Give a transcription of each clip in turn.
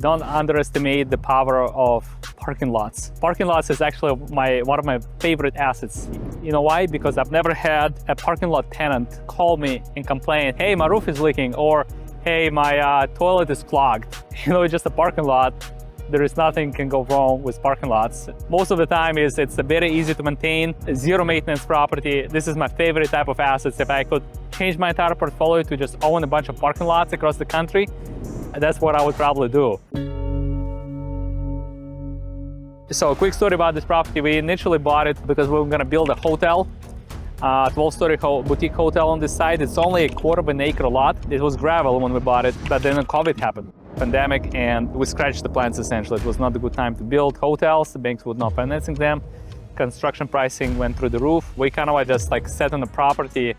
Don't underestimate the power of parking lots. Parking lots is actually one of my favorite assets. You know why? Because I've never had a parking lot tenant call me and complain, hey, my roof is leaking, or hey, my toilet is clogged. You know, it's just a parking lot. There is nothing can go wrong with parking lots. Most of the time it's very easy to maintain, zero maintenance property. This is my favorite type of assets. If I could change my entire portfolio to just own a bunch of parking lots across the country, that's what I would probably do. So a quick story about this property. We initially bought it because we were gonna build a hotel, 12-story boutique hotel on this site. It's only a quarter of an acre lot. It was gravel when we bought it, but then COVID happened. Pandemic, and we scratched the plans essentially. It was not a good time to build hotels. The banks would not financing them. Construction pricing went through the roof. We kind of just sat on the property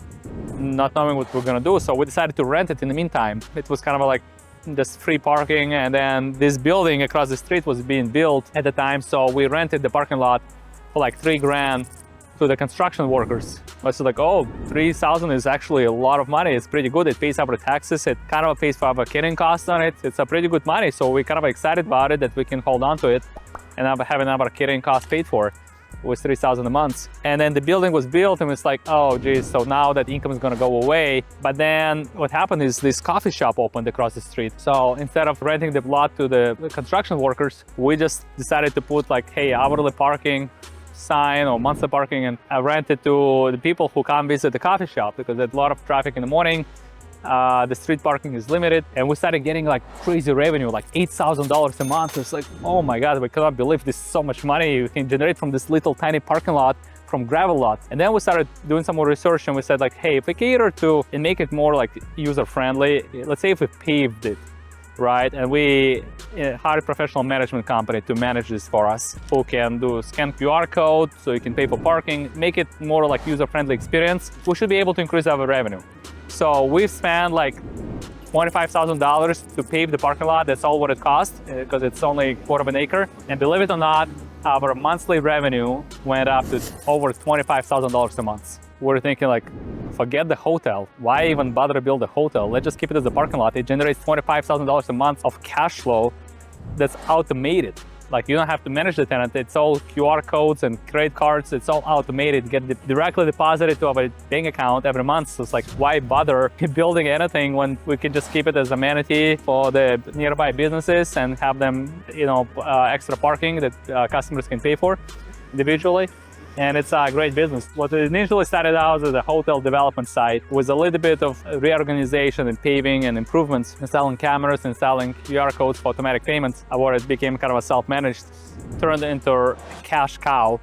not knowing what we're gonna do. So we decided to rent it in the meantime. It was kind of like just free parking, and then this building across the street was being built at the time. So we rented the parking lot for like $3,000 to the construction workers. I was like, oh, $3,000 is actually a lot of money. It's pretty good. It pays our taxes. It kind of pays for our carrying costs on it. It's a pretty good money. So we're kind of excited about it that we can hold on to it and having our carrying costs paid for with $3,000 a month. And then the building was built and it's like, oh geez, so now that income is gonna go away. But then what happened is this coffee shop opened across the street. So instead of renting the lot to the construction workers, we just decided to put like, hey, hourly parking sign or monthly parking, and I rent it to the people who come visit the coffee shop because there's a lot of traffic in the morning. The street parking is limited, and we started getting like crazy revenue, like $8,000 a month. It's like, oh my God, we cannot believe this is so much money you can generate from this little tiny parking lot, from gravel lots. And then we started doing some more research and we said like, hey, if we cater to and make it more like user-friendly, let's say if we paved it, right? And we hired a professional management company to manage this for us, who can do scan QR code so you can pay for parking, make it more like user-friendly experience. We should be able to increase our revenue. So we spent like $25,000 to pave the parking lot. That's all what it cost because it's only a quarter of an acre. And believe it or not, our monthly revenue went up to over $25,000 a month. We're thinking like, forget the hotel. Why even bother to build a hotel? Let's just keep it as a parking lot. It generates $25,000 a month of cash flow that's automated. Like you don't have to manage the tenant. It's all QR codes and credit cards. It's all automated, get directly deposited to our bank account every month. So it's like, why bother building anything when we can just keep it as amenity for the nearby businesses and have them, extra parking that customers can pay for individually. And it's a great business. What initially started out as a hotel development site with a little bit of reorganization and paving and improvements, installing cameras, installing QR codes for automatic payments, where it became kind of a self-managed, turned into a cash cow,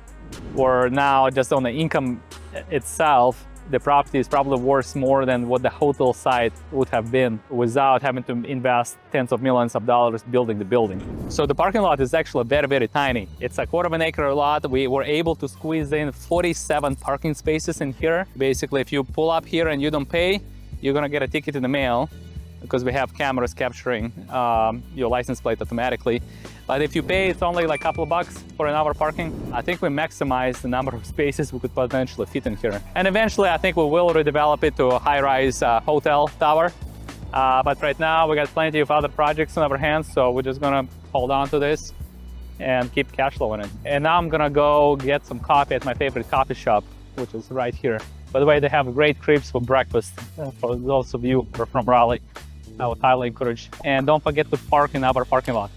where now just on the income itself, the property is probably worth more than what the hotel site would have been without having to invest tens of millions of dollars building the building. So the parking lot is actually very, very tiny. It's a quarter of an acre lot. We were able to squeeze in 47 parking spaces in here. Basically, if you pull up here and you don't pay, you're gonna get a ticket in the mail because we have cameras capturing your license plate automatically. But if you pay, it's only like a couple of bucks for an hour parking. I think we maximize the number of spaces we could potentially fit in here. And eventually, I think we will redevelop it to a high-rise hotel tower. But right now, we got plenty of other projects on our hands, so we're just gonna hold on to this and keep cash flowing it. And now I'm gonna go get some coffee at my favorite coffee shop, which is right here. By the way, they have great crepes for breakfast for those of you who are from Raleigh. I would highly encourage. And don't forget to park in our parking lot.